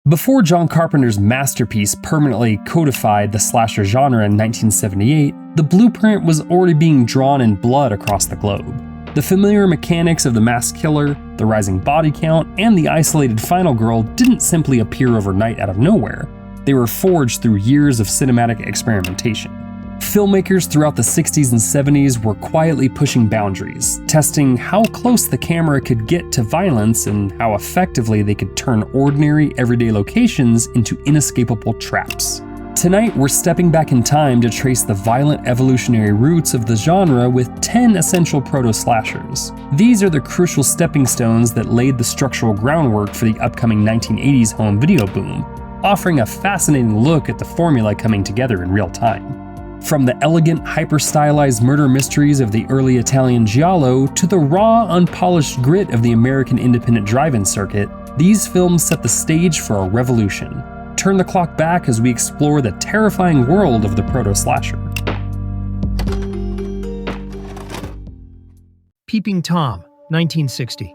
Before John Carpenter's masterpiece permanently codified the slasher genre in 1978, the blueprint was already being drawn in blood across the globe. The familiar mechanics of the mass killer, the rising body count, and the isolated final girl didn't simply appear overnight out of nowhere. They were forged through years of cinematic experimentation. Filmmakers throughout the 60s and 70s were quietly pushing boundaries, testing how close the camera could get to violence and how effectively they could turn ordinary, everyday locations into inescapable traps. Tonight, we're stepping back in time to trace the violent evolutionary roots of the genre with 10 essential proto-slashers. These are the crucial stepping stones that laid the structural groundwork for the upcoming 1980s home video boom, offering a fascinating look at the formula coming together in real time. From the elegant, hyper-stylized murder mysteries of the early Italian giallo to the raw, unpolished grit of the American independent drive-in circuit, these films set the stage for a revolution. Turn the clock back as we explore the terrifying world of the proto-slasher. Peeping Tom, 1960.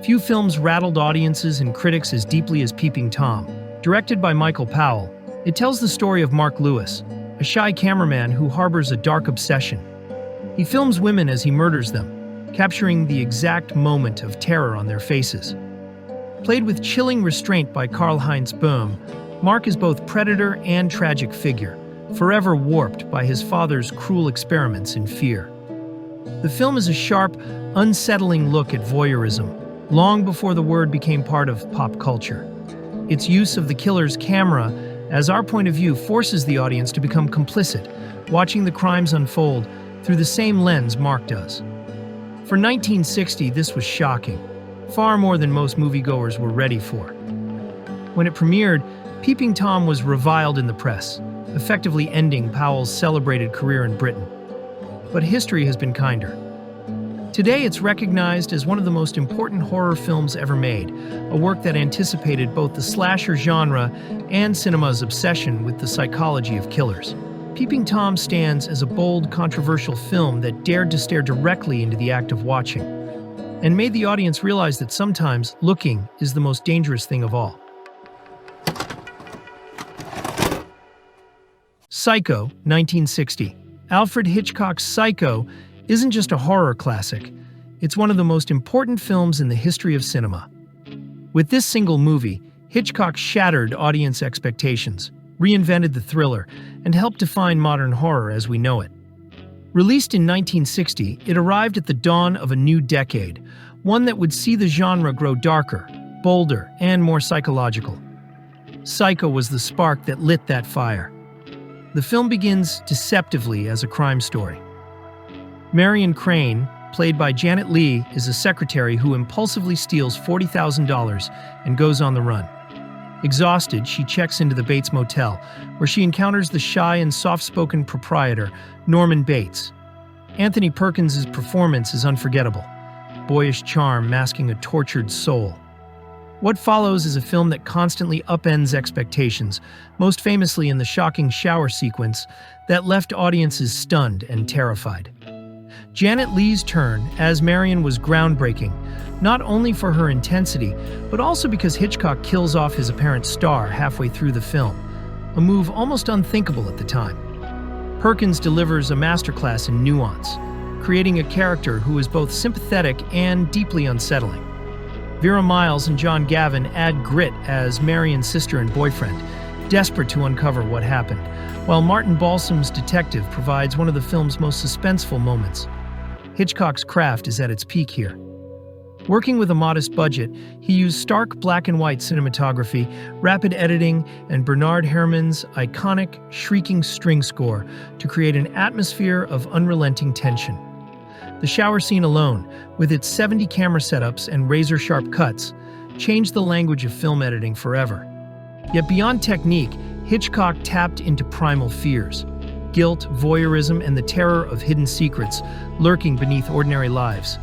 Few films rattled audiences and critics as deeply as Peeping Tom. Directed by Michael Powell, it tells the story of Mark Lewis, a shy cameraman who harbors a dark obsession. He films women as he murders them, capturing the exact moment of terror on their faces. Played with chilling restraint by Karl-Heinz Boehm, Mark is both predator and tragic figure, forever warped by his father's cruel experiments in fear. The film is a sharp, unsettling look at voyeurism, long before the word became part of pop culture. Its use of the killer's camera as our point of view forces the audience to become complicit, watching the crimes unfold through the same lens Mark does. For 1960, this was shocking, far more than most moviegoers were ready for. When it premiered, Peeping Tom was reviled in the press, effectively ending Powell's celebrated career in Britain. But history has been kinder. Today, it's recognized as one of the most important horror films ever made, a work that anticipated both the slasher genre and cinema's obsession with the psychology of killers. Peeping Tom stands as a bold, controversial film that dared to stare directly into the act of watching, and made the audience realize that sometimes looking is the most dangerous thing of all. Psycho, 1960. Alfred Hitchcock's Psycho isn't just a horror classic, it's one of the most important films in the history of cinema. With this single movie, Hitchcock shattered audience expectations, reinvented the thriller, and helped define modern horror as we know it. Released in 1960, it arrived at the dawn of a new decade, one that would see the genre grow darker, bolder, and more psychological. Psycho was the spark that lit that fire. The film begins deceptively as a crime story. Marion Crane, played by Janet Leigh, is a secretary who impulsively steals $40,000 and goes on the run. Exhausted, she checks into the Bates Motel, where she encounters the shy and soft-spoken proprietor, Norman Bates. Anthony Perkins' performance is unforgettable, boyish charm masking a tortured soul. What follows is a film that constantly upends expectations, most famously in the shocking shower sequence that left audiences stunned and terrified. Janet Leigh's turn as Marion was groundbreaking, not only for her intensity, but also because Hitchcock kills off his apparent star halfway through the film, a move almost unthinkable at the time. Perkins delivers a masterclass in nuance, creating a character who is both sympathetic and deeply unsettling. Vera Miles and John Gavin add grit as Marion's sister and boyfriend, desperate to uncover what happened, while Martin Balsam's detective provides one of the film's most suspenseful moments. Hitchcock's craft is at its peak here. Working with a modest budget, he used stark black and white cinematography, rapid editing, and Bernard Herrmann's iconic, shrieking string score to create an atmosphere of unrelenting tension. The shower scene alone, with its 70 camera setups and razor-sharp cuts, changed the language of film editing forever. Yet beyond technique, Hitchcock tapped into primal fears: guilt, voyeurism, and the terror of hidden secrets lurking beneath ordinary lives.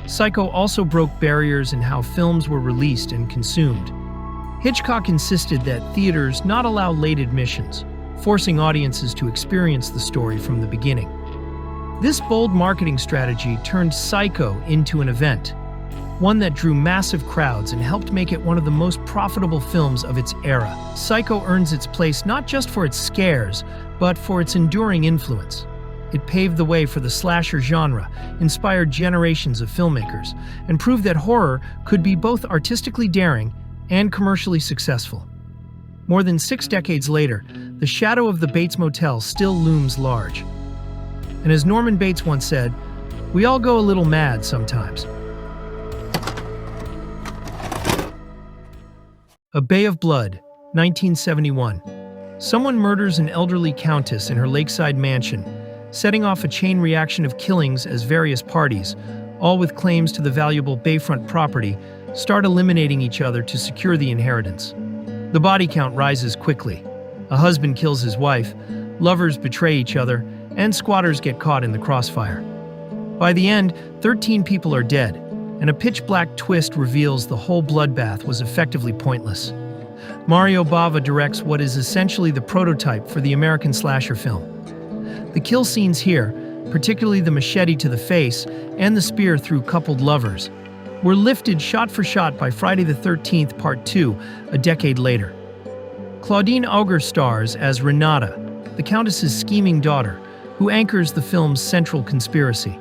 Psycho also broke barriers in how films were released and consumed. Hitchcock insisted that theaters not allow late admissions, forcing audiences to experience the story from the beginning. This bold marketing strategy turned Psycho into an event. one that drew massive crowds and helped make it one of the most profitable films of its era. Psycho earns its place not just for its scares, but for its enduring influence. It paved the way for the slasher genre, inspired generations of filmmakers, and proved that horror could be both artistically daring and commercially successful. More than 6 decades later, the shadow of the Bates Motel still looms large. And as Norman Bates once said, "We all go a little mad sometimes." A Bay of Blood, 1971. Someone murders an elderly countess in her lakeside mansion, setting off a chain reaction of killings as various parties, all with claims to the valuable bayfront property, start eliminating each other to secure the inheritance. The body count rises quickly. A husband kills his wife, lovers betray each other, and squatters get caught in the crossfire. By the end, 13 people are dead, and a pitch-black twist reveals the whole bloodbath was effectively pointless. Mario Bava directs what is essentially the prototype for the American slasher film. The kill scenes here, particularly the machete to the face and the spear through coupled lovers, were lifted shot for shot by Friday the 13th Part 2 a decade later. Claudine Auger stars as Renata, the Countess's scheming daughter, who anchors the film's central conspiracy.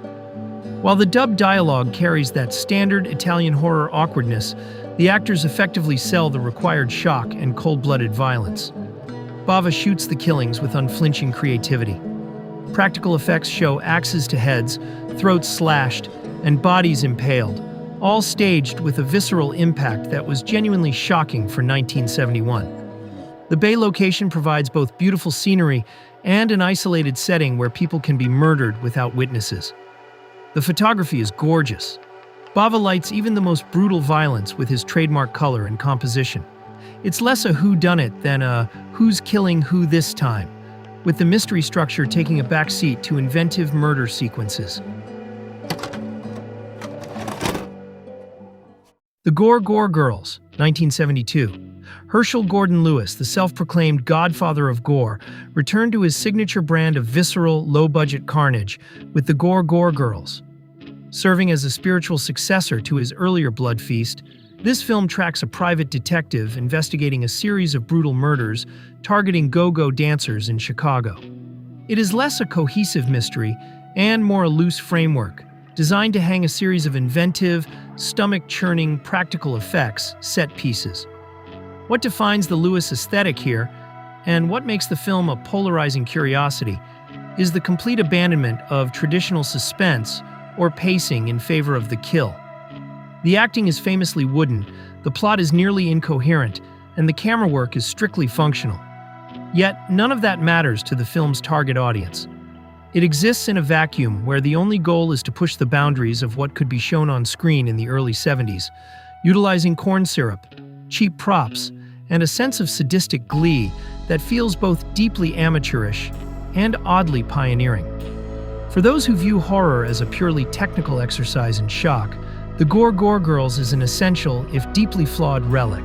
While the dubbed dialogue carries that standard Italian horror awkwardness, the actors effectively sell the required shock and cold-blooded violence. Bava shoots the killings with unflinching creativity. Practical effects show axes to heads, throats slashed, and bodies impaled, all staged with a visceral impact that was genuinely shocking for 1971. The Bay location provides both beautiful scenery and an isolated setting where people can be murdered without witnesses. The photography is gorgeous. Bava lights even the most brutal violence with his trademark color and composition. It's less a whodunit than a who's killing who this time, with the mystery structure taking a backseat to inventive murder sequences. The Gore Gore Girls, 1972. Herschell Gordon Lewis, the self-proclaimed godfather of gore, returned to his signature brand of visceral, low-budget carnage with the Gore Gore Girls. Serving as a spiritual successor to his earlier Blood Feast, this film tracks a private detective investigating a series of brutal murders targeting go-go dancers in Chicago. It is less a cohesive mystery and more a loose framework, designed to hang a series of inventive, stomach-churning practical effects set pieces. What defines the Lewis aesthetic here, and what makes the film a polarizing curiosity, is the complete abandonment of traditional suspense or pacing in favor of the kill. The acting is famously wooden, the plot is nearly incoherent, and the camera work is strictly functional. Yet, none of that matters to the film's target audience. It exists in a vacuum where the only goal is to push the boundaries of what could be shown on screen in the early 70s, utilizing corn syrup, cheap props, and a sense of sadistic glee that feels both deeply amateurish and oddly pioneering. For those who view horror as a purely technical exercise in shock, the Gore Gore Girls is an essential, if deeply flawed, relic.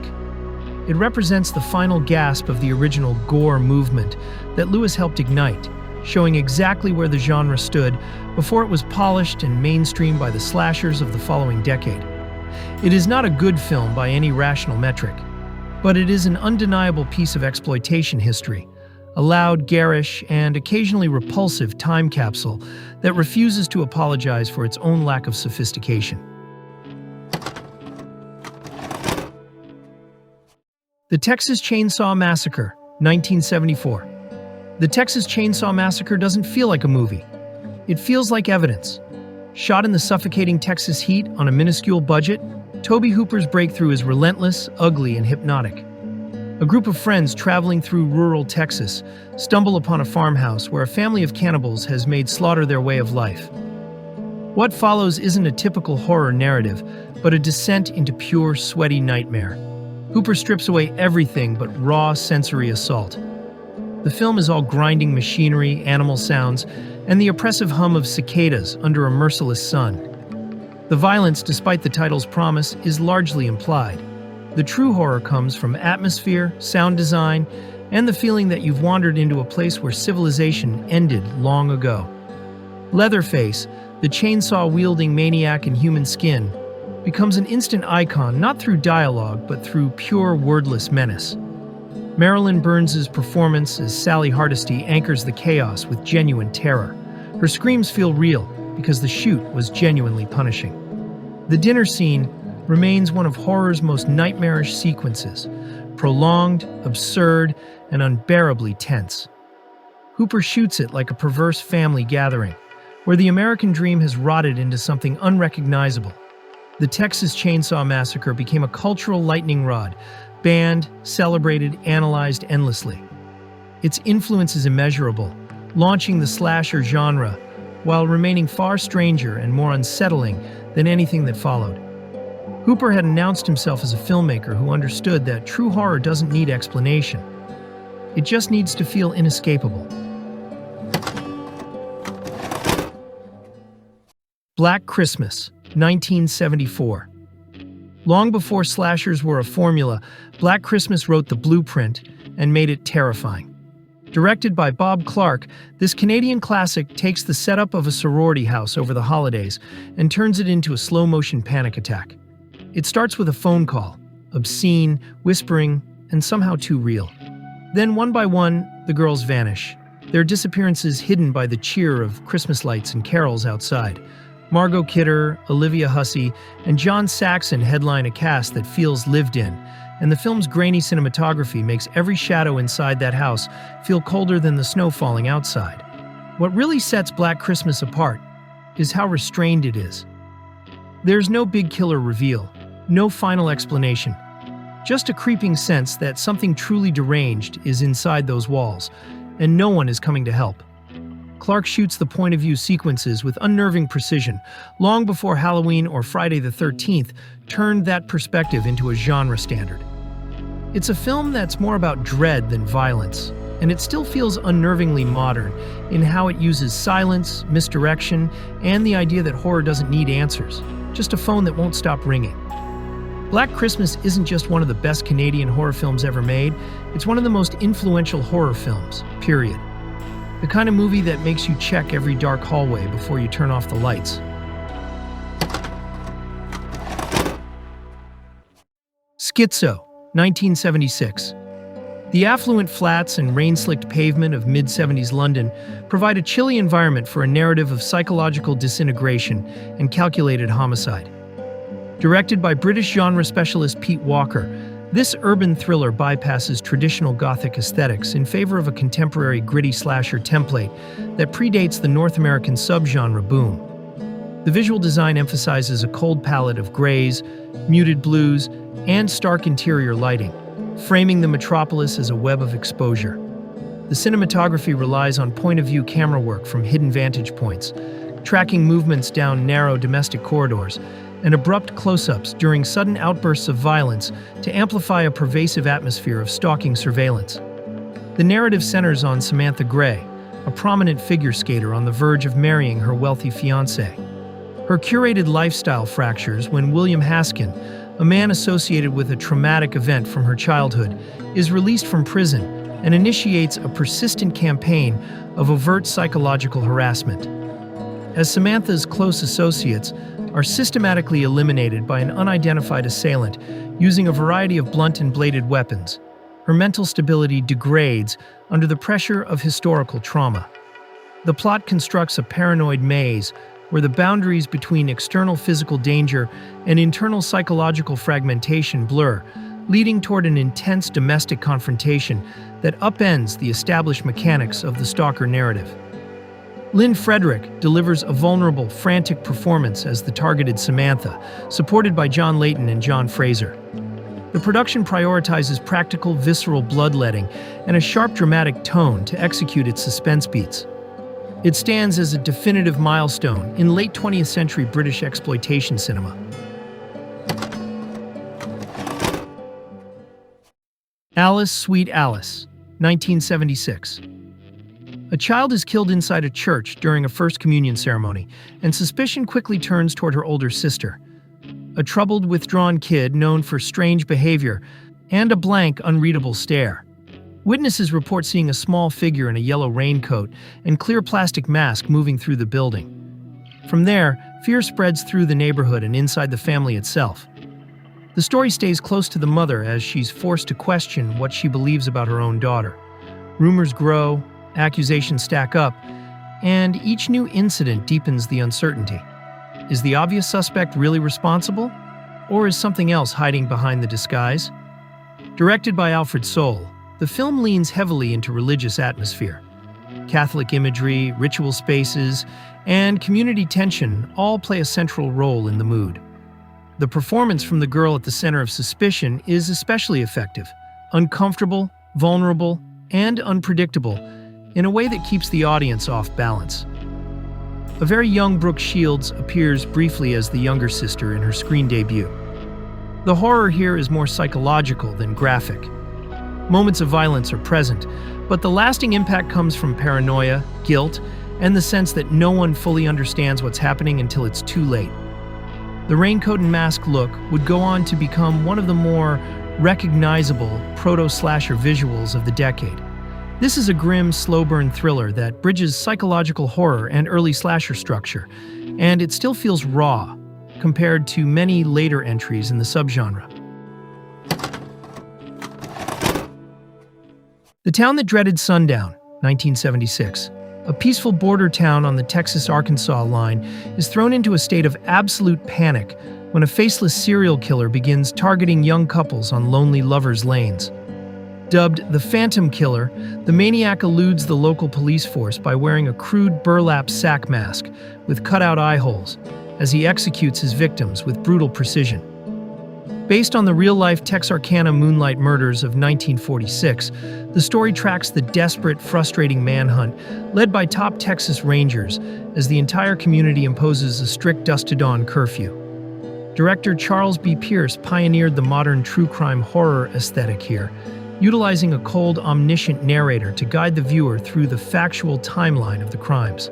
It represents the final gasp of the original gore movement that Lewis helped ignite, showing exactly where the genre stood before it was polished and mainstreamed by the slashers of the following decade. It is not a good film by any rational metric, but it is an undeniable piece of exploitation history, a loud, garish, and occasionally repulsive time capsule that refuses to apologize for its own lack of sophistication. The Texas Chain Saw Massacre, 1974. The Texas Chain Saw Massacre doesn't feel like a movie. It feels like evidence. Shot in the suffocating Texas heat on a minuscule budget, Tobe Hooper's breakthrough is relentless, ugly, and hypnotic. A group of friends traveling through rural Texas stumble upon a farmhouse where a family of cannibals has made slaughter their way of life. What follows isn't a typical horror narrative, but a descent into pure, sweaty nightmare. Hooper strips away everything but raw sensory assault. The film is all grinding machinery, animal sounds, and the oppressive hum of cicadas under a merciless sun. The violence, despite the title's promise, is largely implied. The true horror comes from atmosphere, sound design, and the feeling that you've wandered into a place where civilization ended long ago. Leatherface, the chainsaw-wielding maniac in human skin, becomes an instant icon not through dialogue but through pure wordless menace. Marilyn Burns's performance as Sally Hardesty anchors the chaos with genuine terror. Her screams feel real because the shoot was genuinely punishing. The dinner scene remains one of horror's most nightmarish sequences, prolonged, absurd, and unbearably tense. Hooper shoots it like a perverse family gathering, where the American dream has rotted into something unrecognizable. The Texas Chain Saw Massacre became a cultural lightning rod, banned, celebrated, analyzed endlessly. Its influence is immeasurable, launching the slasher genre, while remaining far stranger and more unsettling than anything that followed. Hooper had announced himself as a filmmaker who understood that true horror doesn't need explanation. It just needs to feel inescapable. Black Christmas, 1974. Long before slashers were a formula, Black Christmas wrote the blueprint and made it terrifying. Directed by Bob Clark, this Canadian classic takes the setup of a sorority house over the holidays and turns it into a slow-motion panic attack. It starts with a phone call, obscene, whispering, and somehow too real. Then, one by one, the girls vanish, their disappearances hidden by the cheer of Christmas lights and carols outside. Margot Kidder, Olivia Hussey, and John Saxon headline a cast that feels lived in, and the film's grainy cinematography makes every shadow inside that house feel colder than the snow falling outside. What really sets Black Christmas apart is how restrained it is. There's no big killer reveal, no final explanation, just a creeping sense that something truly deranged is inside those walls, and no one is coming to help. Clark shoots the point-of-view sequences with unnerving precision, long before Halloween or Friday the 13th turned that perspective into a genre standard. It's a film that's more about dread than violence, and it still feels unnervingly modern in how it uses silence, misdirection, and the idea that horror doesn't need answers, just a phone that won't stop ringing. Black Christmas isn't just one of the best Canadian horror films ever made, it's one of the most influential horror films, period. The kind of movie that makes you check every dark hallway before you turn off the lights. Schizo, 1976. The affluent flats and rain-slicked pavement of mid-70s London provide a chilly environment for a narrative of psychological disintegration and calculated homicide. Directed by British genre specialist Pete Walker, this urban thriller bypasses traditional Gothic aesthetics in favor of a contemporary gritty slasher template that predates the North American subgenre boom. The visual design emphasizes a cold palette of grays, muted blues, and stark interior lighting, framing the metropolis as a web of exposure. The cinematography relies on point-of-view camera work from hidden vantage points, tracking movements down narrow domestic corridors, and abrupt close-ups during sudden outbursts of violence to amplify a pervasive atmosphere of stalking surveillance. The narrative centers on Samantha Gray, a prominent figure skater on the verge of marrying her wealthy fiancé. Her curated lifestyle fractures when William Haskin, a man associated with a traumatic event from her childhood, is released from prison and initiates a persistent campaign of overt psychological harassment. As Samantha's close associates are systematically eliminated by an unidentified assailant using a variety of blunt and bladed weapons, her mental stability degrades under the pressure of historical trauma. The plot constructs a paranoid maze where the boundaries between external physical danger and internal psychological fragmentation blur, leading toward an intense domestic confrontation that upends the established mechanics of the stalker narrative. Lynn Frederick delivers a vulnerable, frantic performance as the targeted Samantha, supported by John Layton and John Fraser. The production prioritizes practical, visceral bloodletting and a sharp dramatic tone to execute its suspense beats. It stands as a definitive milestone in late 20th century British exploitation cinema. Alice, Sweet Alice, 1976. A child is killed inside a church during a First Communion ceremony, and suspicion quickly turns toward her older sister. A troubled, withdrawn kid known for strange behavior and a blank, unreadable stare. Witnesses report seeing a small figure in a yellow raincoat and clear plastic mask moving through the building. From there, Fear spreads through the neighborhood and inside the family itself. The story stays close to the mother as she's forced to question what she believes about her own daughter. Rumors grow, accusations stack up, and each new incident deepens the uncertainty. Is the obvious suspect really responsible? Or is something else hiding behind the disguise? Directed by Alfred Soule, the film leans heavily into religious atmosphere. Catholic imagery, ritual spaces, and community tension all play a central role in the mood. The performance from the girl at the center of suspicion is especially effective, uncomfortable, vulnerable, and unpredictable in a way that keeps the audience off balance. A very young Brooke Shields appears briefly as the younger sister in her screen debut. The horror here is more psychological than graphic. Moments of violence are present, but the lasting impact comes from paranoia, guilt, and the sense that no one fully understands what's happening until it's too late. The raincoat and mask look would go on to become one of the more recognizable proto-slasher visuals of the decade. This is a grim, slow-burn thriller that bridges psychological horror and early slasher structure, and it still feels raw compared to many later entries in the subgenre. The Town That Dreaded Sundown, 1976. A peaceful border town on the Texas-Arkansas line is thrown into a state of absolute panic when a faceless serial killer begins targeting young couples on lonely lovers' lanes. Dubbed the Phantom Killer, the maniac eludes the local police force by wearing a crude burlap sack mask with cutout eye holes as he executes his victims with brutal precision. Based on the real-life Texarkana moonlight murders of 1946, the story tracks the desperate, frustrating manhunt led by top Texas Rangers as the entire community imposes a strict dusk-to-dawn curfew. Director Charles B. Pierce pioneered the modern true crime horror aesthetic here, utilizing a cold, omniscient narrator to guide the viewer through the factual timeline of the crimes.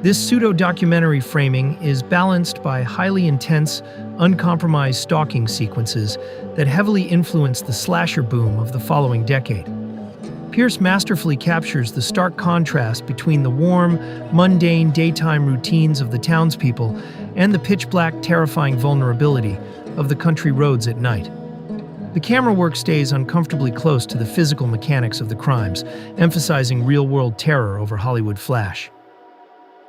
This pseudo-documentary framing is balanced by highly intense, uncompromised stalking sequences that heavily influence the slasher boom of the following decade. Pierce masterfully captures the stark contrast between the warm, mundane daytime routines of the townspeople and the pitch-black, terrifying vulnerability of the country roads at night. The camera work stays uncomfortably close to the physical mechanics of the crimes, emphasizing real-world terror over Hollywood flash.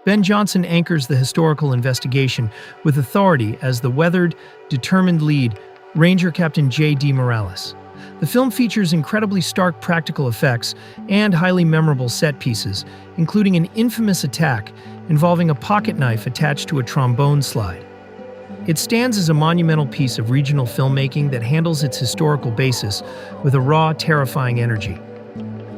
Ben Johnson anchors the historical investigation with authority as the weathered, determined lead, Ranger Captain J.D. Morales. The film features incredibly stark practical effects and highly memorable set pieces, including an infamous attack involving a pocket knife attached to a trombone slide. It stands as a monumental piece of regional filmmaking that handles its historical basis with a raw, terrifying energy.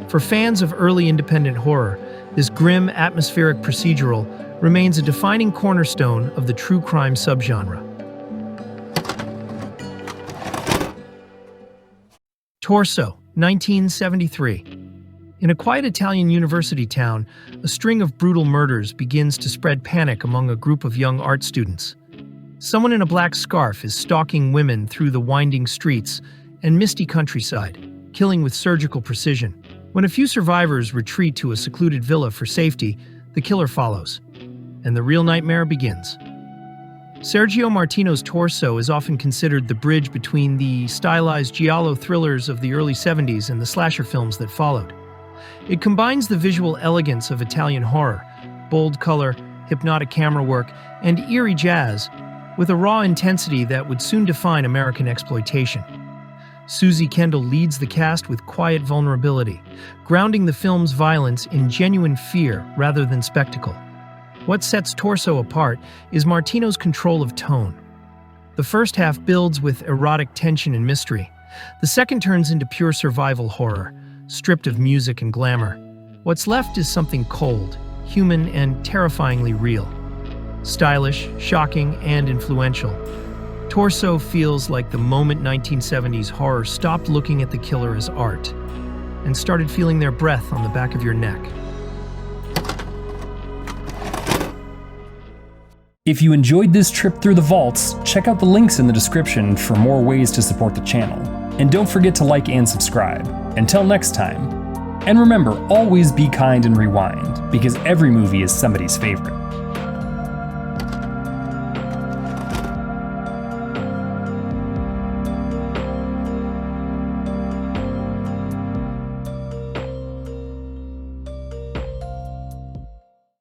For fans of early independent horror, this grim, atmospheric procedural remains a defining cornerstone of the true crime subgenre. Torso, 1973. In a quiet Italian university town, a string of brutal murders begins to spread panic among a group of young art students. Someone in a black scarf is stalking women through the winding streets and misty countryside, killing with surgical precision. When a few survivors retreat to a secluded villa for safety, the killer follows, and the real nightmare begins. Sergio Martino's Torso is often considered the bridge between the stylized giallo thrillers of the early 70s and the slasher films that followed. It combines the visual elegance of Italian horror, bold color, hypnotic camera work, and eerie jazz, with a raw intensity that would soon define American exploitation. Susie Kendall leads the cast with quiet vulnerability, grounding the film's violence in genuine fear rather than spectacle. What sets Torso apart is Martino's control of tone. The first half builds with erotic tension and mystery. The second turns into pure survival horror, stripped of music and glamour. What's left is something cold, human, and terrifyingly real. Stylish, shocking, and influential. Torso feels like the moment 1970s horror stopped looking at the killer as art and started feeling their breath on the back of your neck. If you enjoyed this trip through the vaults, check out the links in the description for more ways to support the channel. And don't forget to like and subscribe. Until next time. And remember, always be kind and rewind, because every movie is somebody's favorite.